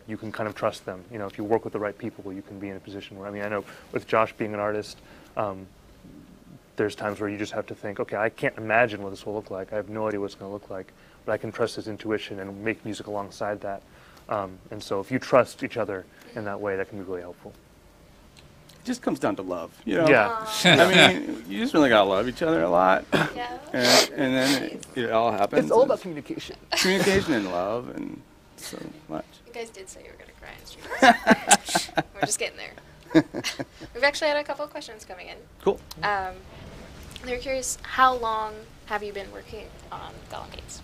you can kind of trust them. You know, if you work with the right people, you can be in a position where, I mean, I know with Josh being an artist, there's times where you just have to think, okay, I can't imagine what this will look like. I have no idea what it's going to look like, but I can trust his intuition and make music alongside that. And so if you trust each other in that way, that can be really helpful. It just comes down to love, you know. Yeah. I mean, you just really gotta love each other a lot, yeah. and then it all happens. It's all about communication. communication and love, and so much. You guys did say you were going to cry in stream. We're just getting there. We've actually had a couple of questions coming in. Cool. They're curious, how long have you been working on Golem Gates?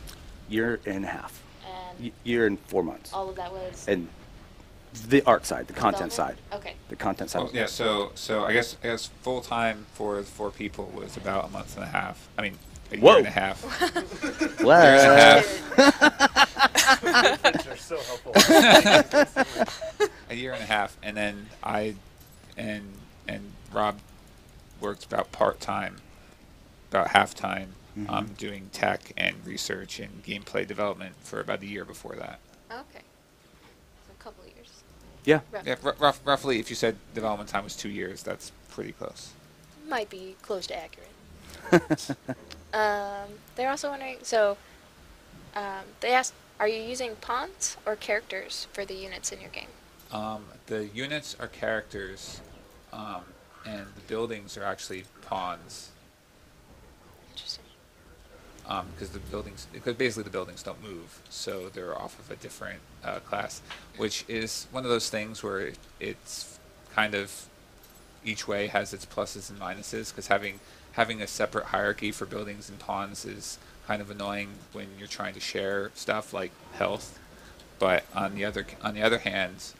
Year and a half. And Year and 4 months. all of that was And the art side, the content side. development? Okay. The content side. Oh, yeah, so I guess full time for 4 people was about a month and a half. I mean, a year Whoa. and a half. What? Years and a half. They're so helpful. A year and a half, and then I and Rob worked about part time, about half time, doing tech and research and gameplay development for about a year before that. Okay. So a couple of years. Yeah. Yeah, roughly, if you said development time was 2 years, that's pretty close. Might be close to accurate. They're also wondering, so they asked, are you using pawns or characters for the units in your game? The units are characters, and the buildings are actually pawns. Interesting. Because basically the buildings don't move, so they're off of a different class, which is one of those things where it's kind of each way has its pluses and minuses. Because having a separate hierarchy for buildings and pawns is kind of annoying when you're trying to share stuff like health. But on the other hand,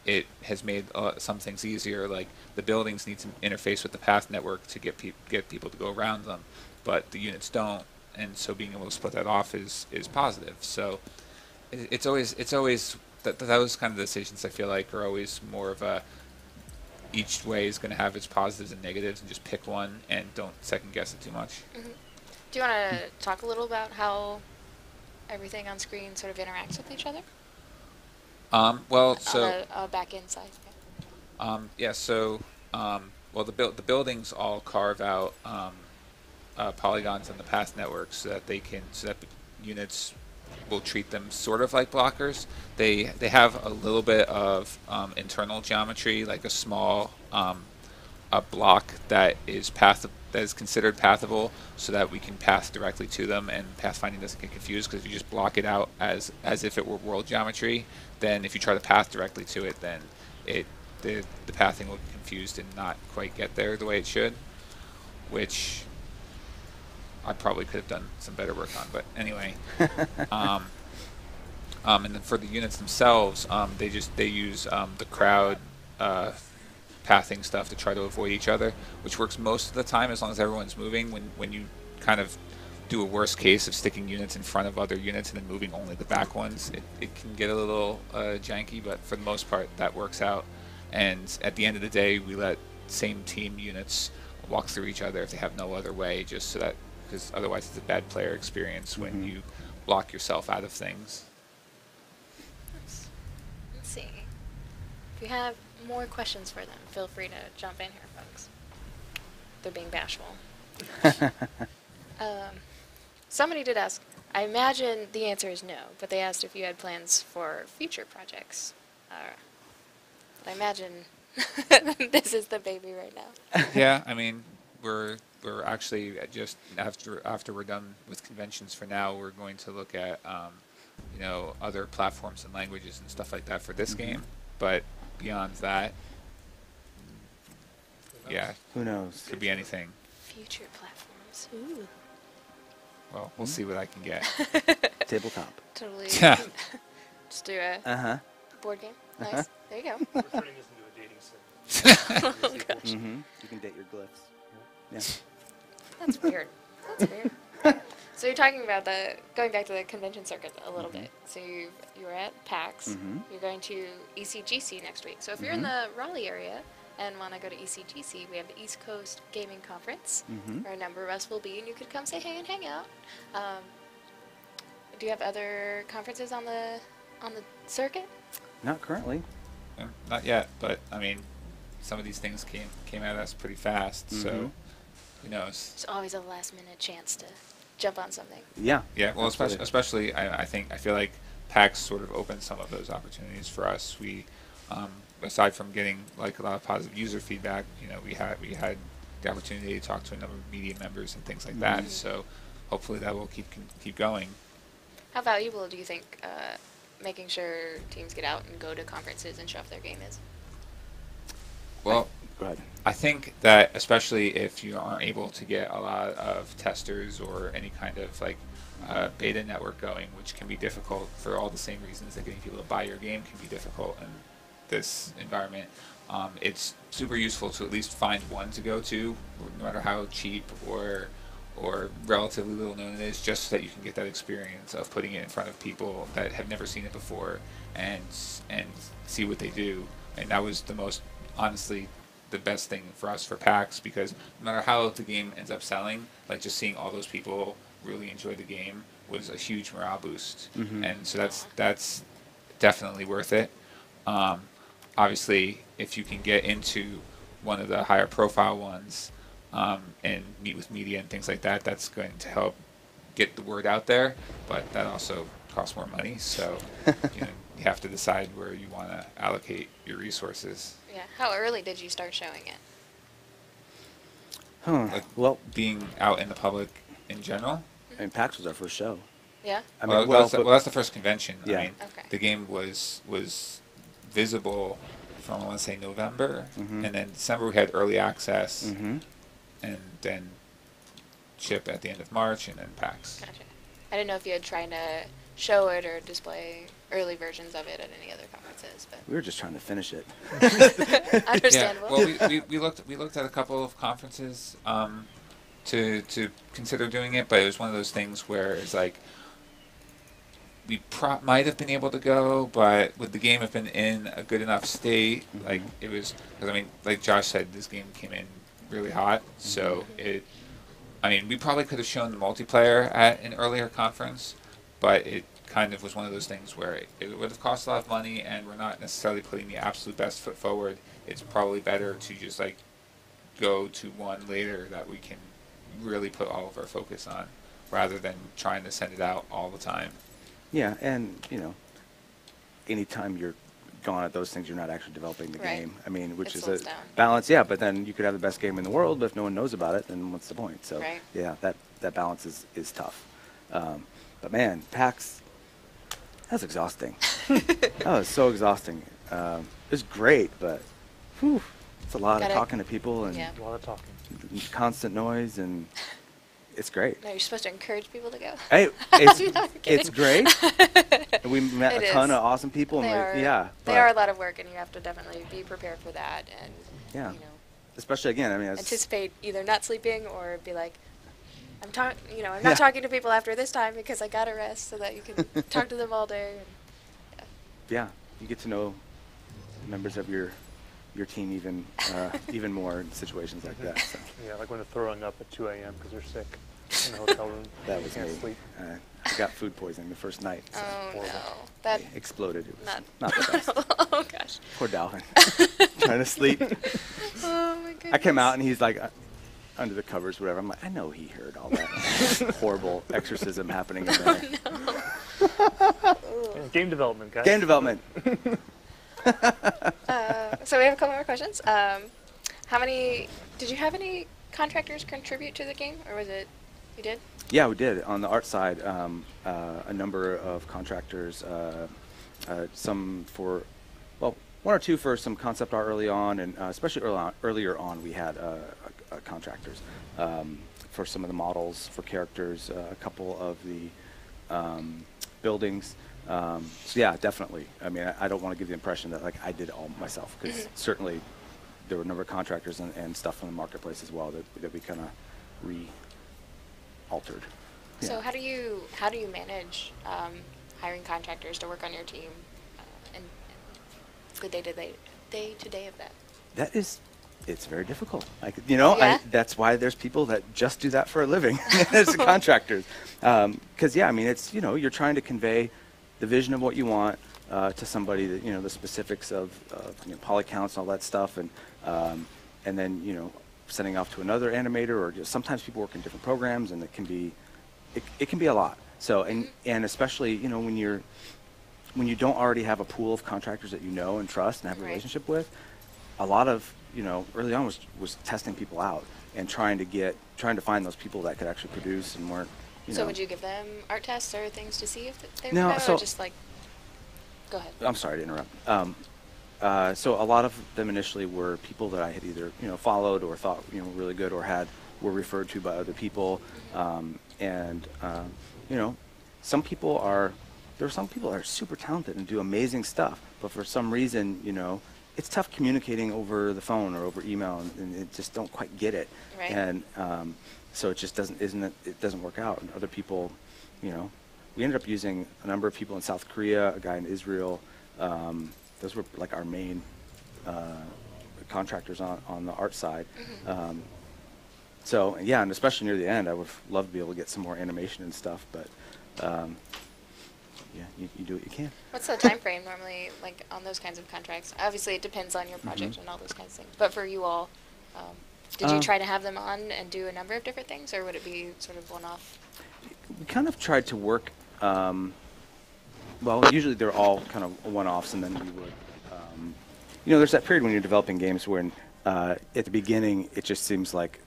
it has made some things easier. Like the buildings need to interface with the path network to get people to go around them, but the units don't. And so being able to split that off is positive. So it's always those kind of decisions I feel like are always more of a each way is going to have its positives and negatives, and just pick one and don't second guess it too much. Mm-hmm. Do you want to talk a little about how everything on screen sort of interacts with each other? Well, so on the back end side. yeah. So well, the buildings all carve out polygons on the path network so that the units will treat them sort of like blockers. They have a little bit of internal geometry, like a small a block that is considered pathable, so that we can path directly to them, and pathfinding doesn't get confused. Because if you just block it out as if it were world geometry, then if you try to path directly to it, then the pathing will get confused and not quite get there the way it should, which I probably could have done some better work on. But anyway, and then for the units themselves, they use the crowd pathing stuff to try to avoid each other, which works most of the time as long as everyone's moving. When you kind of do a worst case of sticking units in front of other units and then moving only the back ones, it can get a little janky, but for the most part that works out. And at the end of the day, we let same team units walk through each other if they have no other way, just so that, because otherwise it's a bad player experience when you block yourself out of things. Let's see. If you have more questions for them, feel free to jump in here, folks. They're being bashful. Somebody did ask, I imagine the answer is no, but they asked if you had plans for future projects. But I imagine this is the baby right now. Yeah, I mean, we're actually just after we're done with conventions for now, we're going to look at you know, other platforms and languages and stuff like that for this game. But beyond that, yeah, Who knows? could be anything. Future platforms. Ooh. Well, we'll see what I can get. Tabletop. Totally. Yeah. Just do a Uh-huh. board game. Nice. There you go. We're turning this into a dating sim. You can date your glyphs. Yeah. That's weird. That's weird. So you're talking about going back to the convention circuit a little bit. So you were at PAX. You're going to ECGC next week. So if you're in the Raleigh area and want to go to ECGC, we have the East Coast Gaming Conference, where a number of us will be, and you could come say hey and hang out. Do you have other conferences on the circuit? Not currently. Not yet, but I mean, some of these things came at us pretty fast, so who knows? There's always a last minute chance to jump on something. Yeah. Yeah, well, Absolutely. especially I feel like PAX sort of opened some of those opportunities for us. We, aside from getting like a lot of positive user feedback, you know, we had the opportunity to talk to a number of media members and things like that. So hopefully that will keep going. How valuable do you think making sure teams get out and go to conferences and show off their game is? Well, Go ahead. I think that especially if you aren't able to get a lot of testers or any kind of like beta network going, which can be difficult for all the same reasons that getting people to buy your game can be difficult in this environment. It's super useful to at least find one to go to, no matter how cheap or relatively little known it is, just so that you can get that experience of putting it in front of people that have never seen it before and see what they do. And that was honestly the best thing for us for PAX, because no matter how the game ends up selling, like just seeing all those people really enjoy the game was a huge morale boost. And so that's definitely worth it. Obviously, if you can get into one of the higher profile ones and meet with media and things like that, that's going to help get the word out there, but that also costs more money, so you have to decide where you want to allocate your resources. Yeah. How early did you start showing it? Like Well, being out in the public in general. I mean, PAX was our first show. Yeah. I mean, Well, that's the first convention. Yeah. I mean, Okay. the game was visible from, I want to say, November, and then December we had early access, and then ship at the end of March, and then PAX. Gotcha. I didn't know if you had tried to show it or display early versions of it at any other conferences, but we were just trying to finish it. understandable. Yeah, well, we looked at a couple of conferences to consider doing it, but it was one of those things where it's like we might have been able to go, but would the game have been in a good enough state? Like it was, because I mean, like Josh said, this game came in really hot, so I mean, we probably could have shown the multiplayer at an earlier conference, but it kind of was one of those things where it would have cost a lot of money, and we're not necessarily putting the absolute best foot forward. It's probably better to just like go to one later that we can really put all of our focus on, rather than trying to send it out all the time. Yeah, and anytime you're gone at those things, you're not actually developing the Right. game. I mean, which It is slows a down. balance. Yeah, but then you could have the best game in the world, but if no one knows about it, then what's the point? So Right. yeah, that balance is tough. But man, PAX, that's exhausting. That was so exhausting. It was great, but whew, it's a lot of Gotta- talking to people and Yeah. A lot of talking. constant noise, and it's great. No, you're supposed to encourage people to go. Hey, I'm it's kidding. great. And we met It a ton is. of awesome people. They And are, yeah, they but- are a lot of work, and you have to definitely be prepared for that, and Yeah. you know, especially again. I mean, anticipate either not sleeping or be like, I'm not talking to people after this time because I got to rest so that you can talk to them all day. And, Yeah, you get to know members of your team even more in situations like that. So. Yeah, like when they're throwing up at 2 a.m. because they're sick in the hotel room. That was Can't me. sleep. I got food poisoning the first night. So oh horrible. no, that it exploded. It was not not the best. oh gosh. Poor Dalvin. Trying to sleep. Oh my goodness. I came out and he's like under the covers, whatever. I'm like, I know he heard all that horrible exorcism happening in there. Yeah, game development, guys. Game development. So we have a couple more questions. Did you have any contractors contribute to the game, or was it you did? Yeah, we did. On the art side, a number of contractors, some for, well, one or two for some concept art early on, and especially earlier on, we had contractors for some of the models, for characters, a couple of the buildings. So yeah, definitely. I mean, I don't want to give the impression that like I did it all myself, because certainly there were a number of contractors and stuff from the marketplace as well that we kind of altered. So Yeah. how do you manage hiring contractors to work on your team and the day-to-day of that? It's very difficult. Like, you know, Yeah? that's why there's people that just do that for a living as contractors. Because, yeah, I mean, it's, you know, you're trying to convey the vision of what you want to somebody, that, you know, the specifics of poly counts and all that stuff. And then, you know, sending off to another animator, or just sometimes people work in different programs, and it can be a lot. So, and especially, you know, when you don't already have a pool of contractors that you know and trust and have a Right. relationship with, a lot of, you know, early on was testing people out and trying to find those people that could actually produce and weren't, you know. So would you give them art tests or things to see if they were No, good, so- or just like, go ahead. I'm sorry to interrupt. So a lot of them initially were people that I had either, you know, followed or thought, you know, were really good, or were referred to by other people. You know, there are some people that are super talented and do amazing stuff, but for some reason, you know, it's tough communicating over the phone or over email, and it just don't quite get it. Right. And so it just it doesn't work out. And other people, you know, we ended up using a number of people in South Korea, a guy in Israel. Those were like our main contractors on the art side. So yeah, and especially near the end, I would love to be able to get some more animation and stuff, but yeah, you do what you can. What's the time frame normally, like on those kinds of contracts? Obviously, it depends on your project and all those kinds of things. But for you all, did you try to have them on and do a number of different things, or would it be sort of one-off? We kind of tried to work. Well, usually they're all kind of one-offs, and then we would. You know, there's that period when you're developing games when at the beginning it just seems like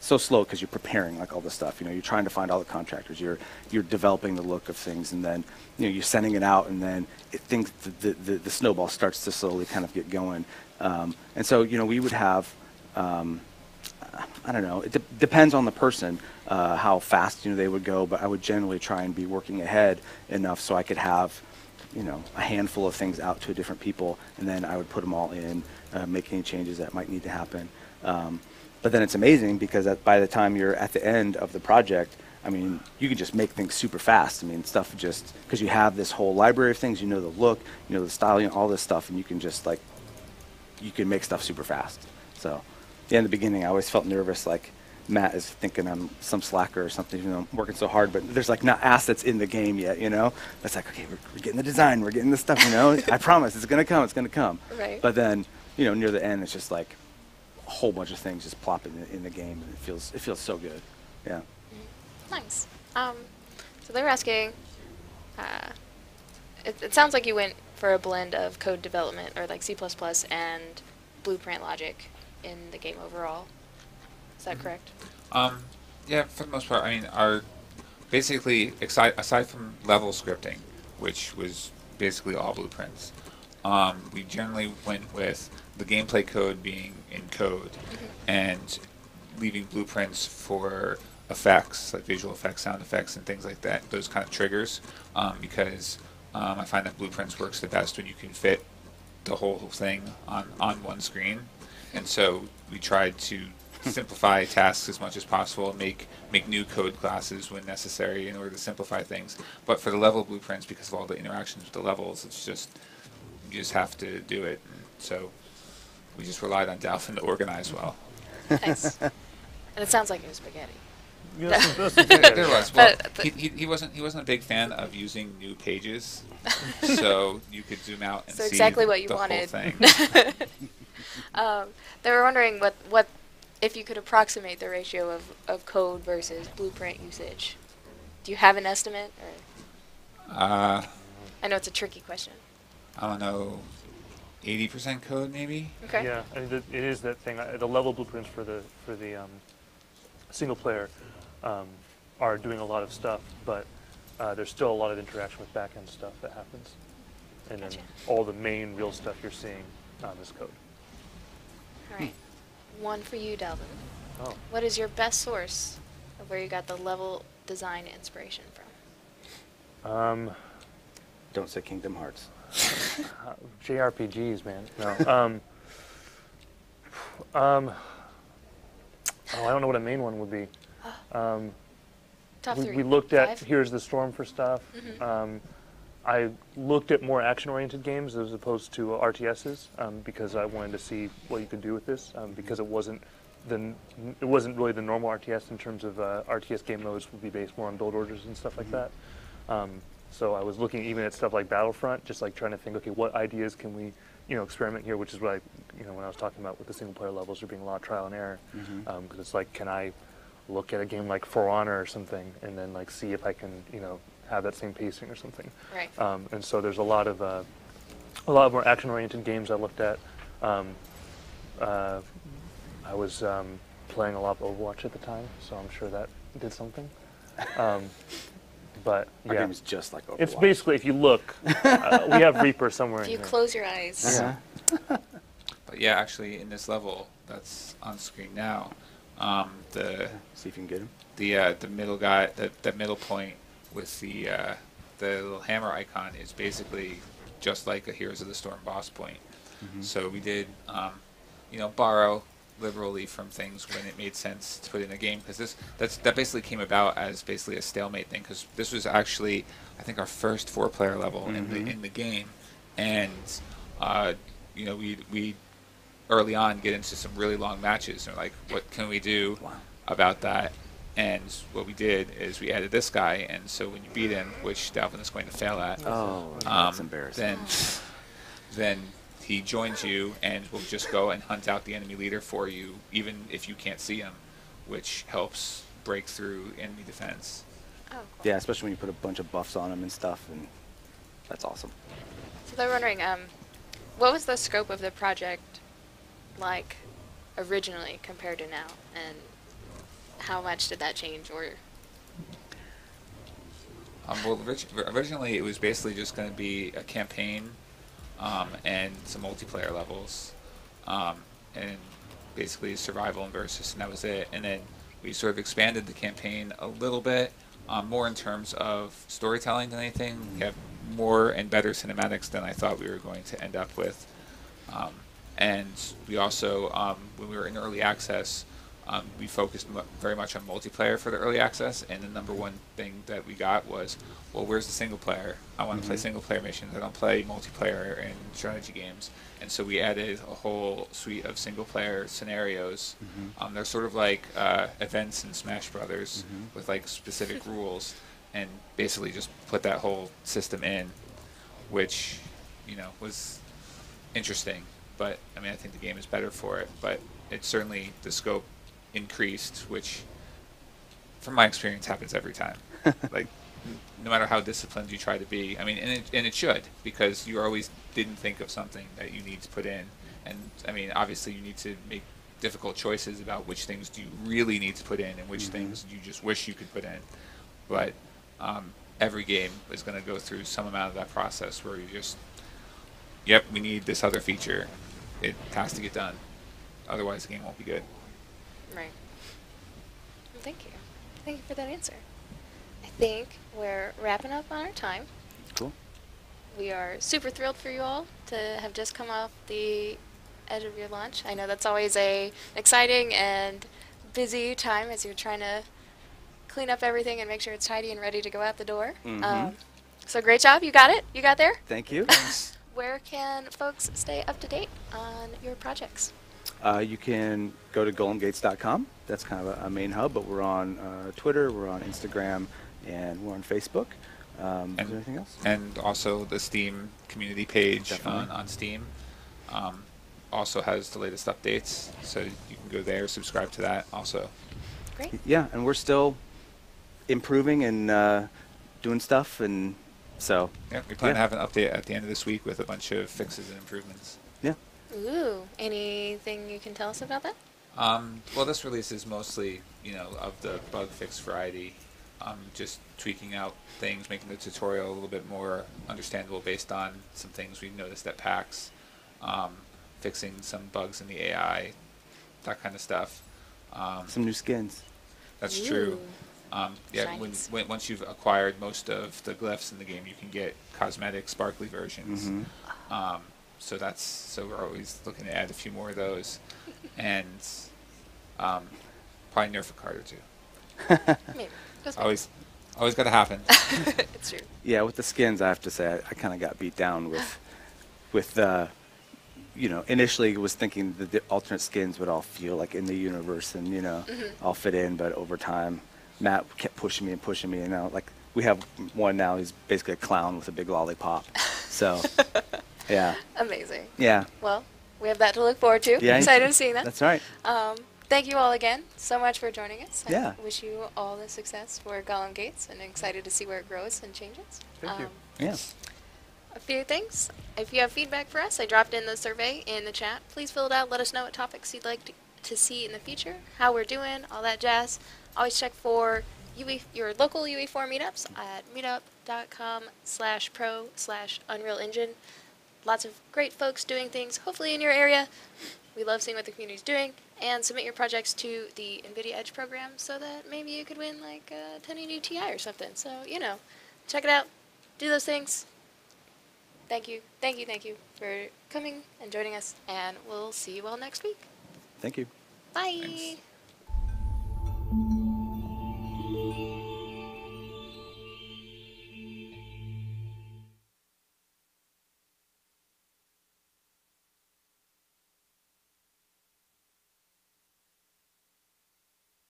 so slow because you're preparing like all the stuff. You know, you're trying to find all the contractors. You're developing the look of things, and then you know you're sending it out, and then the snowball starts to slowly kind of get going. And so you know we would have. I don't know. It depends on the person how fast they would go, but I would generally try and be working ahead enough so I could have a handful of things out to different people, and then I would put them all in, make any changes that might need to happen. But then it's amazing because by the time you're at the end of the project, I mean, you can just make things super fast. I mean, stuff just because you have this whole library of things, the look, the style, all this stuff, and you can just you can make stuff super fast. So, yeah, in the beginning, I always felt nervous, like Matt is thinking I'm some slacker or something, I'm working so hard, but there's not assets in the game yet, It's like, okay, we're getting the design, we're getting the stuff, I promise it's gonna come, it's gonna come. Right. But then, near the end, it's just like a whole bunch of things just plop in the game, and it feels so good. Yeah. Nice. So they were asking, it sounds like you went for a blend of code development or like C++ and blueprint logic in the game overall. Is that correct? Yeah, for the most part. I mean, basically, aside from level scripting, which was basically all blueprints, we generally went with the gameplay code being in code and leaving blueprints for effects, like visual effects, sound effects, and things like that, those kind of triggers, because I find that blueprints works the best when you can fit the whole thing on one screen. And so we tried to simplify tasks as much as possible, make new code classes when necessary in order to simplify things. But for the level blueprints, because of all the interactions with the levels, it's just you just have to do it. So we just relied on Dalvin to organize well. Nice. And it sounds like it was spaghetti. There was. Well, But- he wasn't a big fan of using new pages, so you could zoom out and So see exactly what you the wanted. whole thing. They were wondering what if you could approximate the ratio of code versus blueprint usage. Do you have an estimate? Or I I know it's a tricky question. don't know, 80% code maybe. Okay. Yeah, I mean, it is that thing. The level blueprints for the single player are doing a lot of stuff, but there's still a lot of interaction with back-end stuff that happens. And then Gotcha. all the main real stuff you're seeing is code. All right. One for you, Dalvin. Oh. What is your best source of where you got the level design inspiration from? Don't say Kingdom Hearts. JRPGs, man. No. I don't know what a main one would be. Top three. We looked at Five? Here's the Storm for stuff. I looked at more action-oriented games as opposed to RTSs because I wanted to see what you could do with this because it wasn't really the normal RTS in terms of RTS game modes would be based more on build orders and stuff like that. So I was looking even at stuff like Battlefront, just like trying to think, okay, what ideas can we, experiment here? Which is what when I was talking about with the single-player levels, there being a lot of trial and error. Because it's like, can I look at a game like For Honor or something, and then like see if I can, have that same pacing or something. Right. And so there's a lot of more action-oriented games I looked at. I was playing a lot of Overwatch at the time, so I'm sure that did something. But Our yeah, game is just like Overwatch. it's basically, if you look, we have Reaper somewhere If in you here. close your eyes. Yeah. But yeah, actually, in this level that's on screen now, the See if you can get him. the middle guy, the middle point with the little hammer icon is basically just like a Heroes of the Storm boss point. So we did, borrow liberally from things when it made sense to put in a game, because that basically came about as basically a stalemate thing, because this was actually, I think, our first 4-player level in the game, and we early on get into some really long matches, and we're like, what can we do about that? And what we did is we added this guy, and so when you beat him, which Dalvin is going to fail at, Oh, that's embarrassing. then he joins you and will just go and hunt out the enemy leader for you, even if you can't see him, which helps break through enemy defense. Oh, cool. Yeah, especially when you put a bunch of buffs on him and stuff, and that's awesome. So they're wondering, what was the scope of the project like originally compared to now, and how much did that change? Or Well, originally it was basically just going to be a campaign and some multiplayer levels, and basically survival and versus, and that was it. And then we sort of expanded the campaign a little bit, more in terms of storytelling than anything. We have more and better cinematics than I thought we were going to end up with. And we also, when we were in early access, we focused very much on multiplayer for the early access, and the number one thing that we got was, well, where's the single player? I want to play single player missions. I don't play multiplayer in strategy games. And so we added a whole suite of single player scenarios. They're sort of like events in Smash Brothers with like specific rules, and basically just put that whole system in, which, was interesting. But I mean, I think the game is better for it. But it's certainly, the scope increased, which, from my experience, happens every time. Like, no matter how disciplined you try to be. I mean, and it should, because you always didn't think of something that you need to put in. And I mean, obviously, you need to make difficult choices about which things do you really need to put in and which things you just wish you could put in. But every game is going to go through some amount of that process where you just, yep, we need this other feature. It has to get done. Otherwise, the game won't be good. right. Well, thank you. Thank you for that answer. I think we're wrapping up on our time. Cool. We are super thrilled for you all to have just come off the edge of your launch. I know that's always a exciting and busy time as you're trying to clean up everything and make sure it's tidy and ready to go out the door. So great job. You got it. You got there. Thank you. Where can folks stay up to date on your projects? You can go to golemgates.com. That's kind of a main hub, but we're on Twitter, we're on Instagram, and we're on Facebook. Is there anything else? And also the Steam community page Definitely. on Steam also has the latest updates, so you can go there, subscribe to that also. Great. Yeah, and we're still improving and doing stuff, and so. Yeah, we plan to have an update at the end of this week with a bunch of fixes and improvements. Yeah. Ooh, anything you can tell us about that? Well, this release is mostly, of the bug fix variety. Just tweaking out things, making the tutorial a little bit more understandable based on some things we noticed at PAX, fixing some bugs in the AI, that kind of stuff. Some new skins. That's Ooh. true. Yeah, Shinies. once you've acquired most of the glyphs in the game, you can get cosmetic, sparkly versions. So we're always looking to add a few more of those, and probably nerf a card or two. Maybe. Just Always got to happen. it's true. Yeah, with the skins, I have to say, I kind of got beat down with initially was thinking that the alternate skins would all feel like in the universe and, all fit in, but over time, Matt kept pushing me, and now, like, we have one now, he's basically a clown with a big lollipop. So, yeah. Amazing. Yeah. Well, we have that to look forward to. Yeah. Excited to see that. That's right. Thank you all again so much for joining us. Yeah. I wish you all the success for Golem Gates and excited to see where it grows and changes. Thank you. Yeah. A few things. If you have feedback for us, I dropped in the survey in the chat. Please fill it out. Let us know what topics you'd like to see in the future, how we're doing, all that jazz. Always check for your local UE4 meetups at meetup.com/pro/Unreal Engine. Lots of great folks doing things, hopefully in your area. We love seeing what the community's doing. And submit your projects to the NVIDIA Edge program so that maybe you could win like a 1080 Ti or something. So, check it out. Do those things. Thank you for coming and joining us. And we'll see you all next week. Thank you. Bye. Thanks.